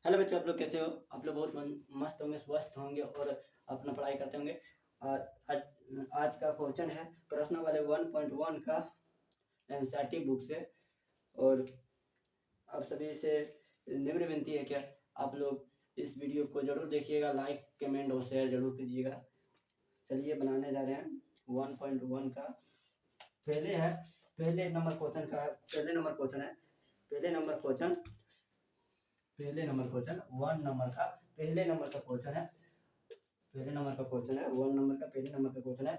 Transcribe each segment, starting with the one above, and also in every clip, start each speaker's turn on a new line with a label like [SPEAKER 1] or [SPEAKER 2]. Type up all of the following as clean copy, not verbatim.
[SPEAKER 1] Hello बच्चों, आप लोग कैसे हो? आप लोग बहुत मस्त होंगे, स्वस्थ होंगे और अपना पढ़ाई करते होंगे। आज का क्वेश्चन है प्रश्न वाले 1.1 का एनसीईआरटी बुक से। और आप सभी से निम्र विनती है कि आप लोग इस वीडियो को जरूर देखिएगा, लाइक कमेंट और शेयर जरूर कीजिएगा। चलिए बनाने जा रहे हैं 1.1 का। पहले नंबर क्वेश्चन है पहले नंबर क्वेश्चन 1 नंबर का पहले नंबर का क्वेश्चन है। पहले नंबर का क्वेश्चन है 1 नंबर का। पहले नंबर का क्वेश्चन है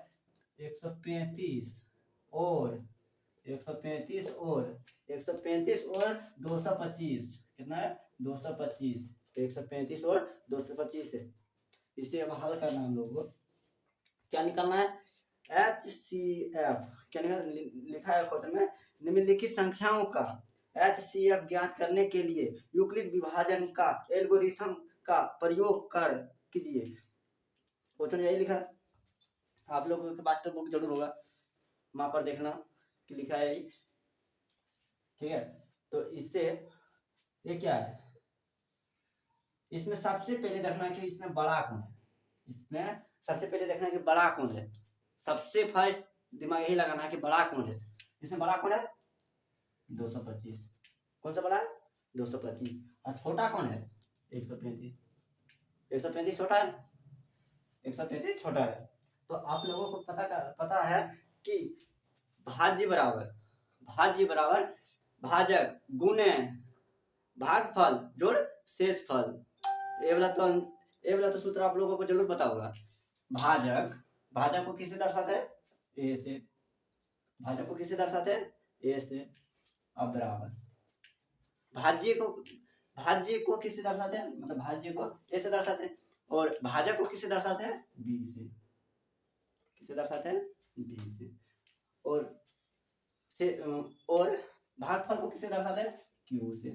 [SPEAKER 1] 135 और 135 और 225 कितना है? 225। 135 और 225 है। इसे अब हल करना है हम लोग को। क्या निकालना है? HCF क्या लिखा है क्वेश्चन में? निम्नलिखित संख्याओं का HCF ज्ञात करने के लिए यूक्लिड विभाजन का एल्गोरिथम का प्रयोग कर कीजिए। क्वेश्चन यही लिखा है। आप लोगों के पास तो बुक जरूर होगा, वहां पर देखना कि लिखा है यही। ठीक है, तो इससे ये क्या है? इसमें सबसे पहले देखना है कि इसमें बड़ा कौन है। इसमें सबसे पहले देखना है कि बड़ा कौन है। सबसे फर्स्ट दिमाग यही लगाना है कि बड़ा कौन है। इसमें बड़ा कौन है? 225। कौन सा बड़ा है? 225। और छोटा कौन है? 135। 135 छोटा है। 135 छोटा है। तो आप लोगों को पता है कि भाज्य बराबर भाजक गुणे भागफल जोड़ शेषफल। ये वाला तो सूत्र आप लोगों को जरूर पता होगा। भाजक को किससे दर्शाते हैं? ए से। भाजक को किससे दर्शाते हैं? ए से। अब बराबर भाज्य को किससे दर्शाते हैं? मतलब भाज्य को ए से दर्शाते हैं। और भाजक को किससे दर्शाते हैं? बी से। किससे दर्शाते हैं? बी से। और भागफल को किससे दर्शाते हैं? क्यू से।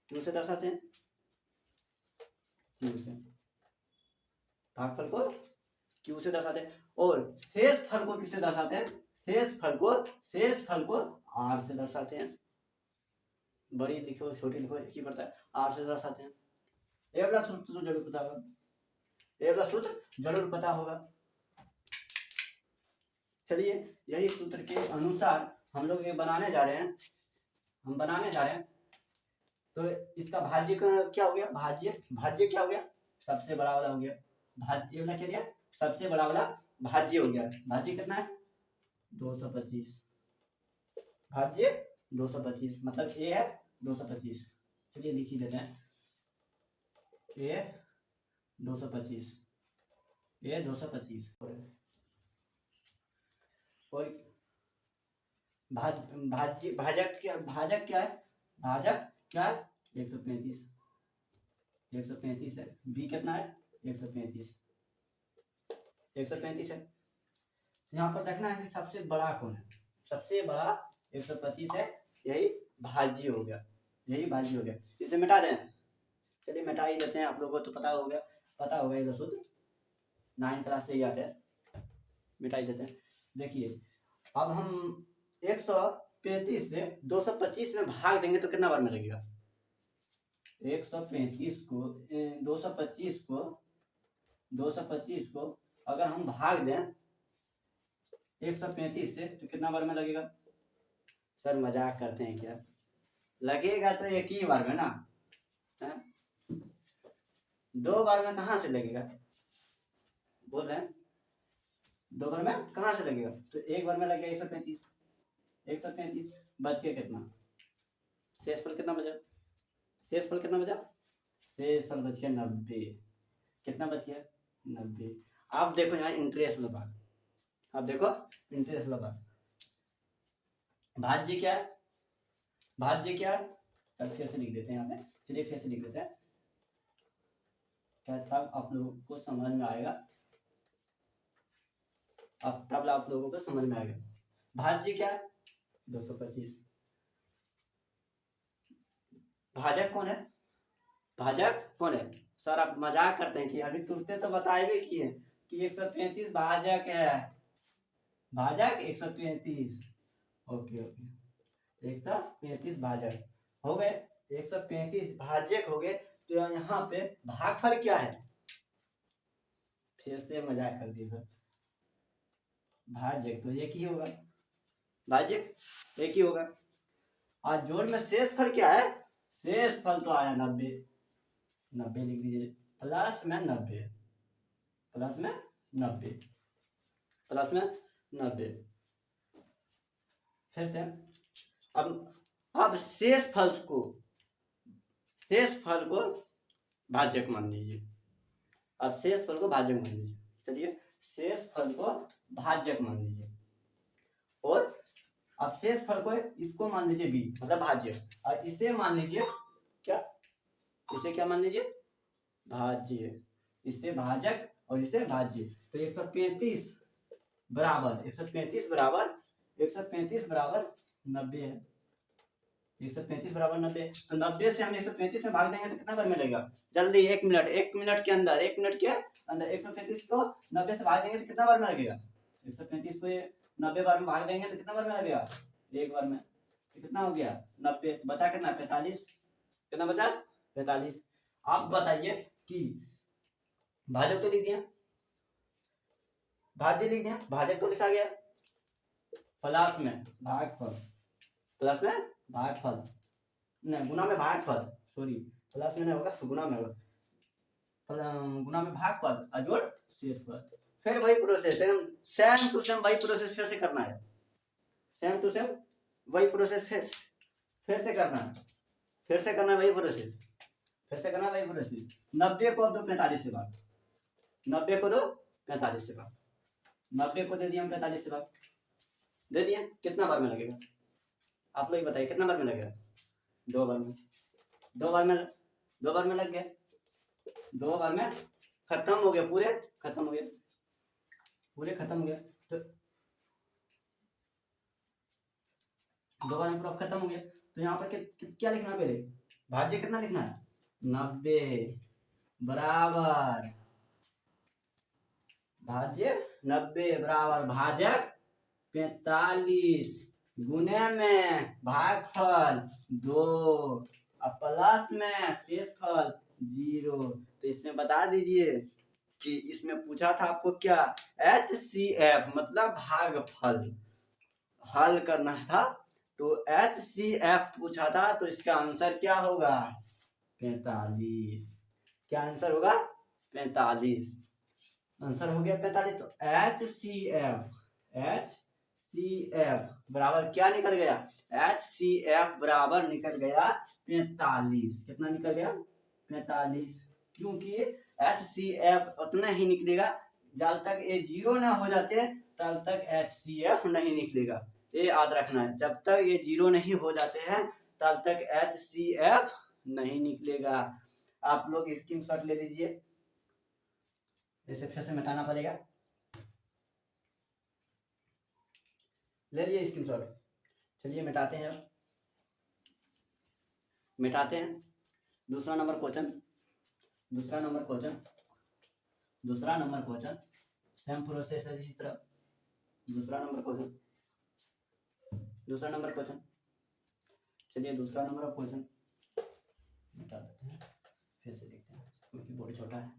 [SPEAKER 1] क्यू से दर्शाते हैं। क्यू से। भागफल को क्यू से दर्शाते हैं। और शेषफल को किससे दर्शाते हैं? शेषफल को आर से दर्शाते हैं। बड़ी लिखो छोटी लिखो एक ही पड़ता है, आर से दर्शाते हैं। ये वाला सूत्र तो जरूर पता होगा। चलिए, यही सूत्र के अनुसार हम लोग ये बनाने जा रहे हैं। तो इसका भाज्य क्या हो गया? भाज्य क्या हो गया? सबसे बड़ा वाला हो गया भाज्य। ये वाला क्या दिया? सबसे बड़ा वाला भाज्य हो गया। भाज्य कितना है? 225। भाज्य 225 मतलब ए है 225। चलिए लिख ही देते हैं। ए 225। और भाजक क्या है? भाजक क्या है? 135 है। बी कितना है? 135 है। यहाँ पर देखना है कि सबसे बड़ा कौन है। सबसे बड़ा 125 है। यही भाज्य हो गया। इसे मिटा दें। चलिए मिटा ही देते हैं। आप लोगों को तो पता होगा ये सूत्र 9th क्लास से ही आते हैं। मिटा ही देते हैं। देखिए, अब हम 135 से 225 में भाग देंगे तो कितना बार में लगेगा? 135 को 225 को अगर हम भाग दें 135 से तो कितना बार में लगेगा? सर मजाक करते हैं क्या? लगेगा तो एक ही बार में ना। 2 बार में कहाँ से लगेगा? बोल रहे हैं 2 बार में कहाँ से लगेगा? तो एक बार में लग गया 135 बच के कितना? शेषफल कितना बचा? शेषफल बच गया 90। कितना बच गया? 90। आप देखो यहाँ इंटरेस्ट वाला बात। भाज्य क्या है? चल फिर से लिख देते हैं यहाँ पे। चलिए फिर से लिख देते हैं, क्या तब आप लोगों को समझ में आएगा। भाज्य क्या है? 225। भाजक कौन है? सर आप मजाक करते हैं कि अभी तुरते तो बताए भी किए कि 135 भाजक है। भाजक 135। ओके 135 भाजक हो गए। 135 भाज्यक हो गए, तो यहाँ पे भागफल क्या है? फिर से मजाक कर दी सर, भाज्यक तो एक ही होगा, भाज्यक एक ही होगा। और जोड़ में शेष फल क्या है? शेष फल तो आया 90, 90 लिख दीजिए, प्लस में 90, प्लस में 90, प्लस में 90। फिर से अब शेष फल को भाज्यक मान लीजिए। अब शेष फल को भाज्यक मान लीजिए। चलिए शेष फल को भाज्यक मान लीजिए, और अब शेष फल को इसको मान लीजिए b मतलब भाज्य, और इसे मान लीजिए क्या? इसे क्या मान लीजिए? भाज्य। इससे भाजक और इससे भाज्य। तो 135 बराबर 135 बराबर 135 बराबर 90 है। 135 बराबर 90, तो 90 से हम 135 में भाग देंगे तो कितना बार मिलेगा? जल्दी 1 मिनट, 1 मिनट के अंदर 135 को 90 से भाग देंगे तो कितना बार में लगेगा? 135 को 90 बार में भाग देंगे तो कितना बार में लगेगा? एक बार में। तो कितना हो गया? 90, बचा कितना? 45। कितना बचा? 45। आप बताइए कि भाजक तो लिख दिया, भाज्य लिख दिया, भाजक तो लिखा गया, प्लस में भागफल, प्लस में भागफल नहीं, गुना में भागफल, सॉरी प्लस में नहीं होगा, गुना में होगा, गुना में भागफल और जोड़ शेषफल। फिर वही प्रोसेस, सेम टू सेम वही प्रोसेस फिर से करना है, सेम टू सेम वही प्रोसेस फिर से करना है, फिर से करना है वही प्रोसेस, फिर से करना है वही प्रोसेस। 90 को दो 45 से भाग, 90 को दो 45 से भाग, 90 को दे दिया हम 45 से भाग, दे दिया, कितना बार में लगेगा? आप लोग बताइए कितना बार में लगेगा? 2 बार में, 2 बार में, 2 बार में लग गया, 2 बार में खत्म हो गया, पूरे खत्म हो गया, पूरे खत्म हो गया। तो 2 बार में पूरा खत्म हो गया। तो यहाँ पर क्या लिखना है? पहले भाज्य कितना लिखना है? 90 बराबर भाज्य 90 बराबर भाजक 45 गुने में भागफल 2 और प्लस में शेषफल 0। तो इसमें बता दीजिए कि इसमें पूछा था आपको क्या? HCF मतलब भागफल हल करना था, तो HCF पूछा था, तो इसका आंसर क्या होगा? 45। क्या आंसर होगा? 45। आंसर हो गया 45। तो HCF बराबर क्या निकल गया? HCF बराबर निकल गया 45। कितना निकल गया? 45। क्योंकि HCF उतना ही निकलेगा जब तक ये 0 ना हो जाते तब तक HCF नहीं निकलेगा। ये याद रखना है, जब तक ये 0 नहीं हो जाते हैं तब तक HCF नहीं निकलेगा। आप लोग स्क्रीनशॉट ले लीजिए, इसे फिर से मिटाना पड़ेगा, ले लिए स्क्रीनशॉट। चलिए मिटाते हैं, अब मिटाते हैं। दूसरा नंबर क्वेश्चन सेम प्रोसेस है इसी तरह। दूसरा नंबर क्वेश्चन चलिए दूसरा नंबर क्वेश्चन मिटा देते हैं, फिर से देखते हैं क्योंकि बहुत छोटा है।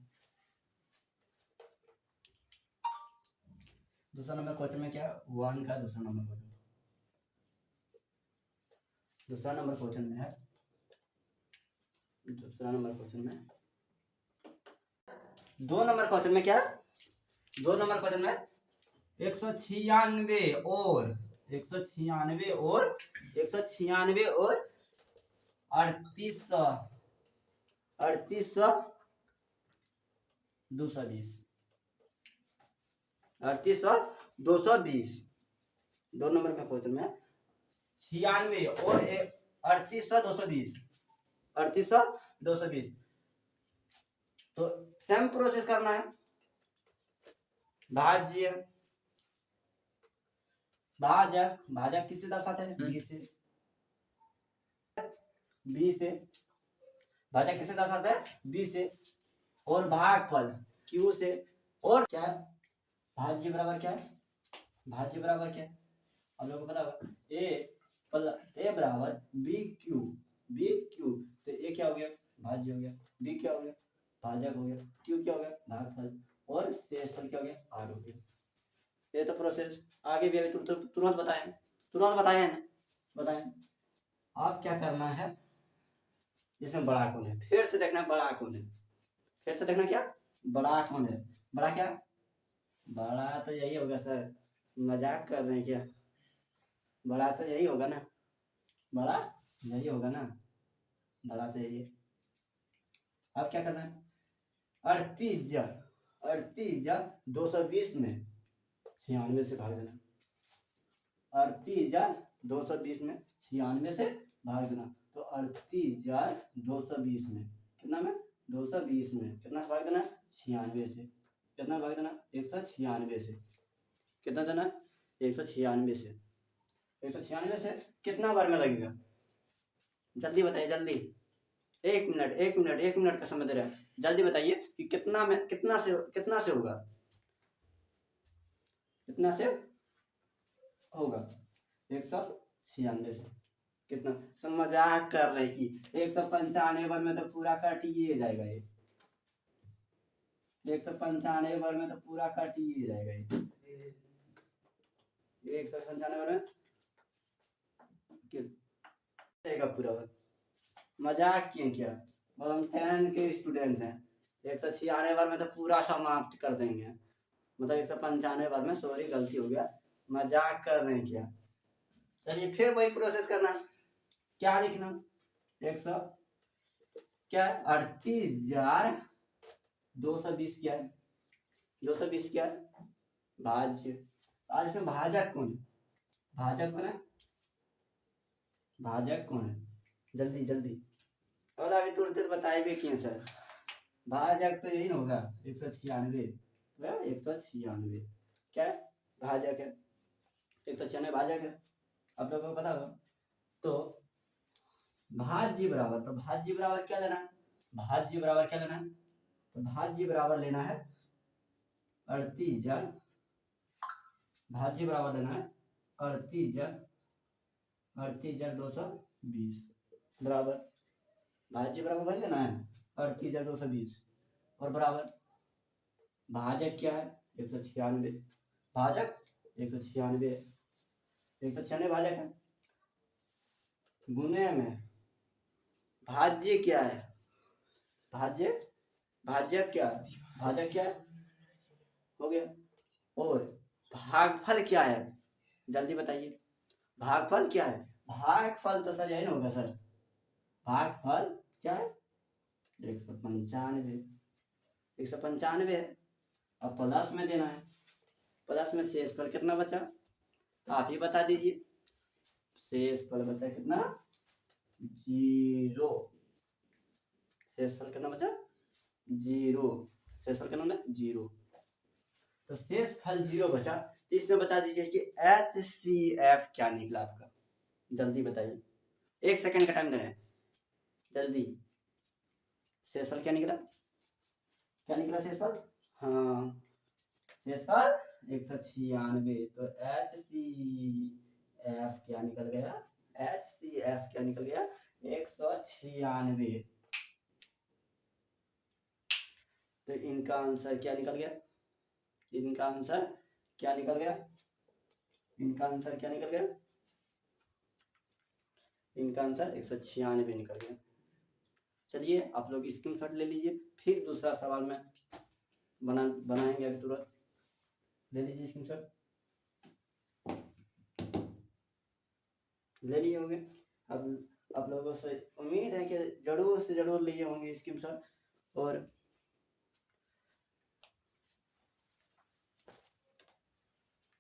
[SPEAKER 1] दूसरा नंबर क्वेश्चन में क्या? 1 का दूसरा नंबर क्वेश्चन में है। दूसरा नंबर क्वेश्चन में 2 नंबर क्वेश्चन में क्या? 2 नंबर क्वेश्चन में 196 और 220 2 नंबर का क्वेश्चन में 96 और 38,220 तो सेम प्रोसेस करना है। भाजक किससे दर्शाते हैं? 20 से। भाजक किससे दर्शाते हैं? 20 से। और भागफल Q से। और क्या है? भाज्य बराबर क्या है? आप लोगों को पता होगा, A बराबर BQ बी क्यू, तो ए क्या हो गया, भाज्य हो गया, बी क्या हो गया, भाजक हो गया, क्यू क्या हो गया, भागफल, और शेषफल क्या हो गया, आर हो गया। ये तो प्रोसेस आगे भी अभी तुरंत बताए हैं ना, बताएं। आप क्या करना है, इसमें बड़ा कौन है, फिर से देखना बड़ा कौन है, फिर से देखना क्या बड़ा कौन है, बड़ा क्या, बड़ा तो यही होगा सर, मजाक कर रहे हैं क्या, बड़ा तो यही होगा ना, बड़ा यही होगा ना, बड़ा तो यही है। अब क्या करना है, 38,000 220 में 96 से भाग देना, 38,220 में 96 से भाग देना, तो 38,220 में कितना में 220 में कितना से भाग देना, 96 से, कितना भाग देना 196 से, कितना देना 196 से, 196 से कितना बार में लगेगा, जल्दी बताइए जल्दी, 1 मिनट का समय दे रहा है, जल्दी बताइए कि कितना में कितना से होगा, कितना से होगा 196 से, कितना, सब मजाक कर रहे हैं कि 195 बार में तो पूरा कट ही जाएगा, ये 195 बार में तो पूरा कट ही जाएगा, ये 195 बार में जाएगा पूरा बार, मजाक किए क्या, और हम 10 के स्टूडेंट हैं, 196 बार में तो पूरा समाप्त कर देंगे, मतलब 195 बार में, सॉरी गलती हो गया, मजाक कर रहे हैं क्या। चलिए फिर वही प्रोसेस करना, क्या लिखना, 100 क्या 38,220 क्या है, 220 क्या है भाज्य, आज इसमें भाजक कौन है, भाजक कौन है, भाजक कौन है, जल्दी जल्दी, और अभी तुरंत बताए भी किए सर, भाजक तो यही होगा 196, 196 क्या है भाजक है, 196 भाजक है, आप लोगों को पता होगा। तो भाज्य बराबर, तो भाज्य बराबर क्या लेना है, भाज्य बराबर क्या लेना है, तो भाज्य बराबर लेना है 38,000, भाज्य बराबर लेना है 38,220 बराबर, भाज्य बराबर वही लेना है 38,220, और बराबर भाजक क्या है 196, भाजक 196, 196 भाजक है, गुने में भाज्य क्या है, भाजक क्या है, भाजक क्या है हो गया, और भागफल क्या है, जल्दी बताइए भागफल क्या है, भागफल तो सर यही ना होगा सर, भागफल क्या है 195, 195 है, अब प्लस में देना है, प्लस में शेषफल कितना बचा, आप ही बता दीजिए, शेषफल बचा कितना 0, शेषफल कितना बचा 0, शेषफल कितना बचा 0, तो शेषफल 0 बचा, तो इसमें बता दीजिए कि HCF क्या निकला आपका, जल्दी बताइए, 1 सेकंड का टाइम दे रहे हैं, जल्दी, शेषफल क्या निकला, क्या निकला शेषफल, हाँ शेषफल 196, तो HCF क्या निकल गया, HCF क्या निकल गया 196, तो इनका आंसर क्या निकल गया, इनका आंसर क्या निकल गया, इनका आंसर क्या निकल गया, इनका आंसर 196 निकल गया। चलिए आप लोग स्क्रीनशॉट ले लीजिए, फिर दूसरा सवाल में बनाएंगे अभी तुरंत, ले लीजिए स्क्रीनशॉट, ले लिए होंगे, अब आप लोगों से उम्मीद है कि जरूर से जरूर लिए होंगे स्क्रीनशॉट, और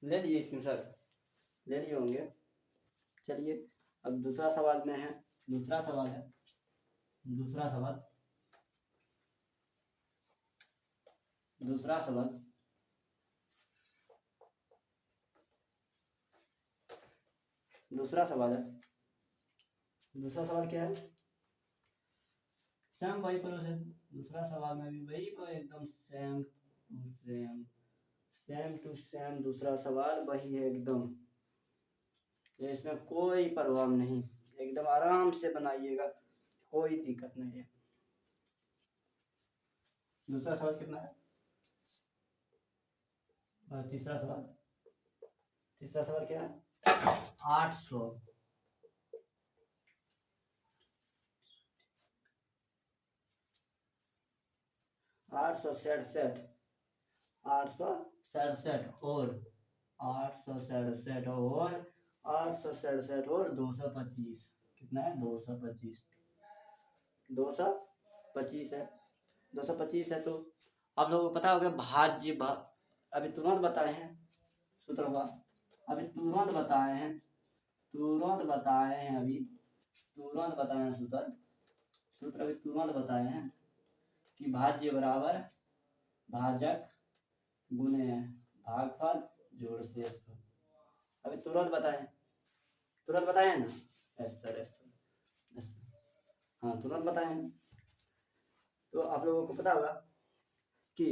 [SPEAKER 1] ले लिए स्क्रीनशॉट, ले लिए होंगे। चलिए अब दूसरा सवाल में है, दूसरा सवाल है, दूसरा सवाल, दूसरा सवाल, दूसरा सवाल है, दूसरा सवाल क्या है, सेम वही प्रोसेस, दूसरा सवाल में भी वही एकदम सेम टू सेम दूसरा सवाल वही है एकदम, इसमें कोई प्रभाव नहीं, एकदम आराम से बनाइएगा, कोई दिक्कत नहीं है। दूसरा सवाल कितना है? और तीसरा सवाल क्या है? 800। 867 867 और 867 और 867 और 225 कितना है? 225 है। 225 है तो आप लोगों को पता होगा भाज्य अभी तुरंत बताए हैं सूत्र का, अभी तुरंत बताए हैं सूत्र अभी तुरंत बताए हैं कि भाज्य बराबर भाजक गुणे भागफल जोड़ शेषफल। अभी तुरंत बताए हैं ना? हाँ तुरंत बताए हैं। तो आप लोगों को पता होगा कि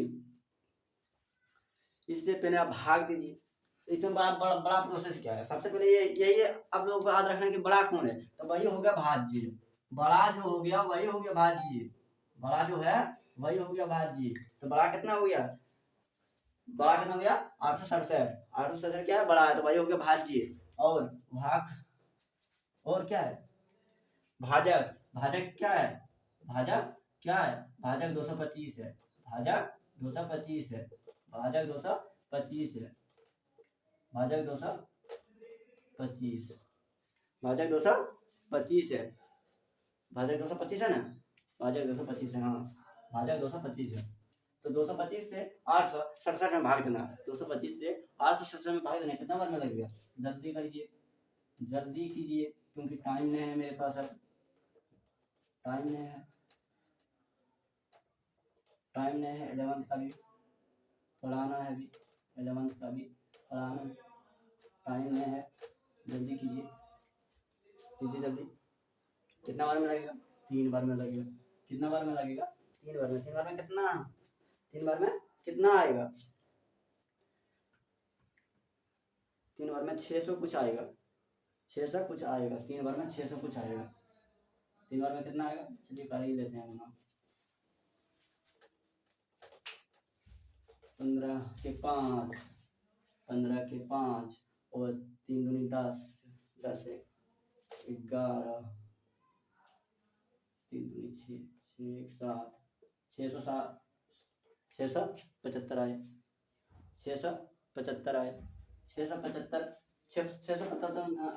[SPEAKER 1] इससे पहले आप भाग दीजिए। इसमें बड़ा प्रोसेस क्या है? सबसे पहले यही आप लोगों को याद रखना है कि बड़ा कौन है, तो वही हो गया भाज्य। बड़ा जो हो गया वही हो गया भाज्य। बड़ा जो है वही हो गया भाज्य। तो बड़ा कितना हो गया? 867 क्या है? बड़ा है, तो वही हो गया भाज्य। और भाग और क्या है? भाजक क्या है? भाजक 225 है। भाजक 225 है। भाजक 225 है। भाजक 225 है। भाजक 225 है ना? भाजक 225 है। हाँ भाजक 225 है। तो 225 से 867 में भाग देना। 225 से 867 में भाग देना कितना बार में लगेगा? जल्दी कीजिए क्योंकि टाइम नहीं है मेरे पास। अब टाइम नहीं है 11th का भी पढ़ाना है। अभी 11th का भी पढ़ाना है, टाइम नहीं है। जल्दी कीजिए जल्दी। कितना बार में लगेगा? 3 बार में लगेगा। कितना बार में लगेगा? 3 बार में। 3 बार में कितना? 3 बार में कितना आएगा? 3 बार में 600 कुछ आएगा। 600 कुछ आएगा। 3 बार में 600 कुछ आएगा। 3 बार में कितना आएगा? चलिए कर ही लेते हैं ना। 15 के 5 और 3 दूनी 10, 10 एक 11, 3 दूनी 6, 6 एक 7, 675 आए। 675 आए। 675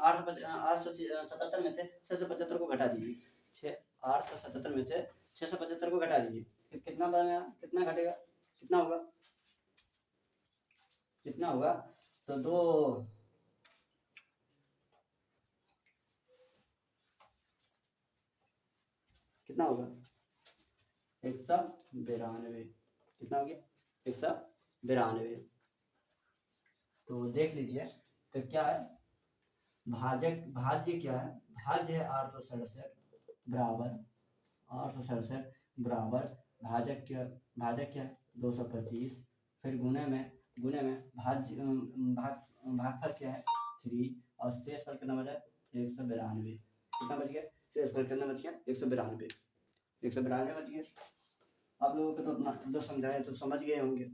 [SPEAKER 1] 877 में से 675 को घटा दीजिए। 877 में से 675 को घटा दीजिए। कितना बनेगा? कितना घटेगा? कितना होगा? तो 2 कितना होगा? 192। कितना हो गया? 192। तो देख लीजिए तो क्या है भाज्य क्या है? भाज्य है 867 बराबर भाजक क्या है? 225। फिर गुणे में भागफल क्या है? 3 और शेषफल कितना बचा? 192। कितना बच गया? शेषफल कितना बच गया? 192 बच गया। आप लोगों को तो अपना जो समझाए तो समझ गए होंगे।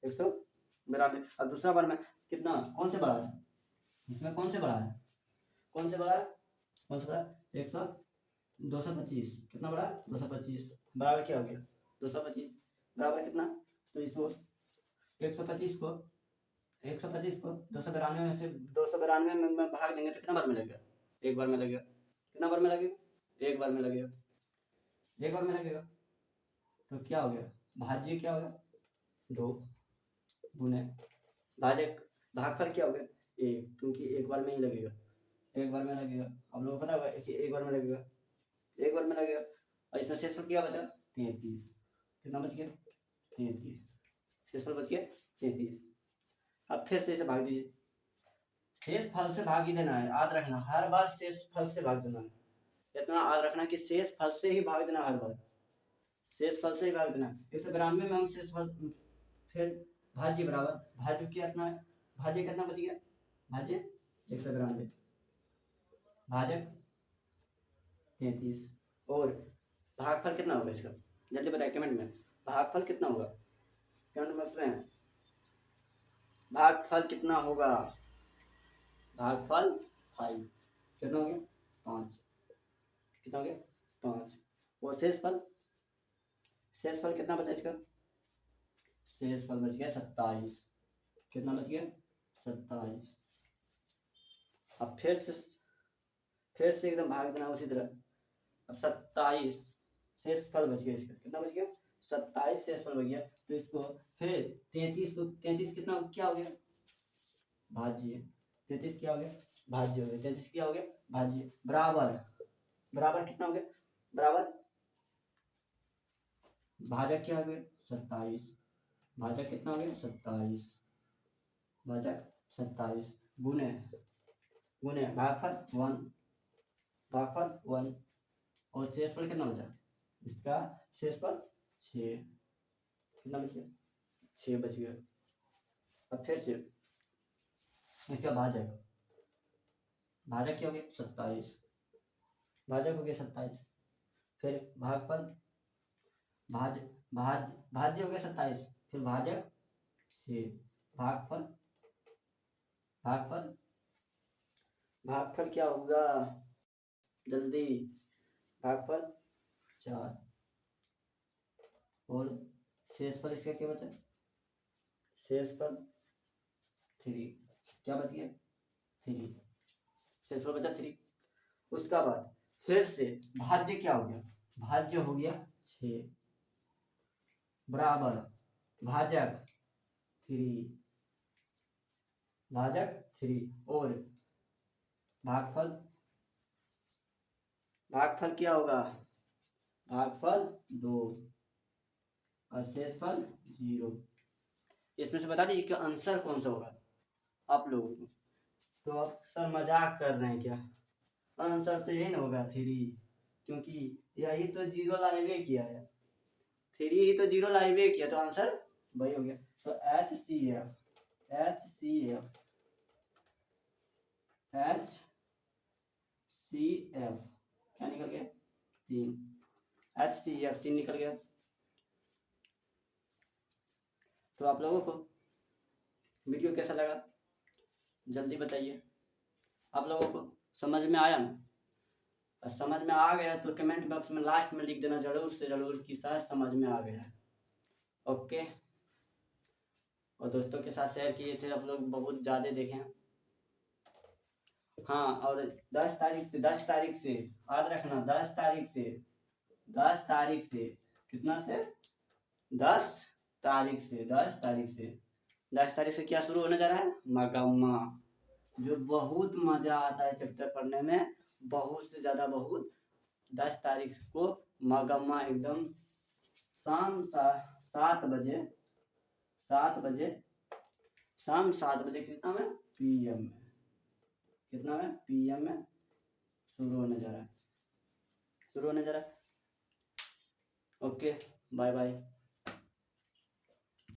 [SPEAKER 1] 192। अब दूसरा बार में कितना? कौन से बड़ा है इसमें? कौन से बड़ा है? 225 कितना बड़ा? 225 बराबर क्या हो गया? 225 बराबर कितना? तो इसको 125 को 292 में से 292 में भाग देंगे तो कितना बार में लगेगा? एक बार में लगेगा। कितना बार में लगेगा? एक बार में लगेगा। तो क्या हो गया? भाज्य क्या हो गया? 2 गुणे भागफल क्या हो गया? 1, क्योंकि एक बार में ही लगेगा। आप लोगों को पता होगा एक बार में लगेगा। और इसमें शेषफल क्या बचा? 33। कितना बच गया? 33। शेषफल बच गया 33। अब फिर से इसे भाग दीजिए। शेषफल से भाग ही देना है, याद रखना। हर बार शेषफल से भाग देना है। इतना याद रखना कि शेषफल से ही भाग देना। हर बार शेषफल से ही भाग देना। 192 में हम शेषफल फिर भाज्य बराबर भाज्य कितना बच गया? भाज्य 192 भाजक 33 और भागफल कितना होगा इसका, जल्दी बताइए कमेंट में, भागफल कितना होगा कमेंट में बताएं, भागफल कितना होगा, भागफल 5 कितना हो गया 5, कितना हो गया 5। और शेषफल, शेषफल कितना बचा इसका, शेषफल बच गया 27, कितना बच गया 27। अब फिर से एकदम भाग देना उसी तरह। अब 27 शेषफल बच गया इसका, कितना बच गया 27 शेषफल बच गया। तो इसको फिर 33 को, 33 कितना क्या हो गया भाज्य, 33 क्या हो गया भाज्य हो गया, 33 क्या हो गया भाज्य, बराबर, बराबर कितना हो गया बराबर, भाजक क्या हो गया 27, भाजक कितना हो गया 27, भाजक 27 गुने, गुने भागफल 1, भागफल 1 और शेषफल कितना बचा इसका, शेषफल 6, कितना बच गया 6 बच गया। अब फिर से इसका भाजक, भाजक क्या हो गया 27, भाजक हो गया 27, फिर भागफल, भाज्य हो गया 27, फिर भाजक 6, भागफल, भागफल, भागफल क्या होगा जल्दी, भागफल 4 और शेषफल इसका क्या बचा, शेषफल 3, क्या बच गया 3, शेषफल बचा 3। उसका बाद फिर से भाज्य क्या हो गया, भाज्य हो गया 6 बराबर भाजक 3, भाजक 3 और भागफल, भागफल क्या होगा भागफल 2 और शेषफल 0। इसमें से बता दीजिए कि आंसर कौन सा होगा आप लोगों को। तो आप सर मजाक कर रहे हैं क्या, आंसर तो यही ना होगा 3, क्योंकि यही तो 0 लाइवे किया है, 3 ही तो 0 लाइवे किया, तो आंसर वही हो गया। तो HCF, HCF, HCF क्या निकल गया 3, HCF 3 निकल गया। तो आप लोगों को वीडियो कैसा लगा जल्दी बताइए, आप लोगों को समझ में आया ना, समझ में आ गया तो कमेंट बॉक्स में लास्ट में लिख देना जरूर से जरूर कि सर समझ में आ गया। ओके, और दोस्तों के साथ शेयर किए थे आप लोग, बहुत ज़्यादा देखें। हाँ, और 10 तारीख से, 10 तारीख से याद रखना, 10 तारीख से, 10 तारीख से कितना से 10 तारीख से, 10 तारीख से, 10 तारीख से क्या शुरू होने जा रहा है मगम्मा, जो बहुत मज़ा आता है चैप्टर पढ़ने में, बहुत से ज़्यादा बहुत। 10 तारीख को मगम्मा एकदम शाम 7 बजे, 7 बजे, शाम 7 बजे कितना में PM में, कितना में PM में शुरू होने जा रहा है, शुरू होने जा रहा है। Okay, bye bye.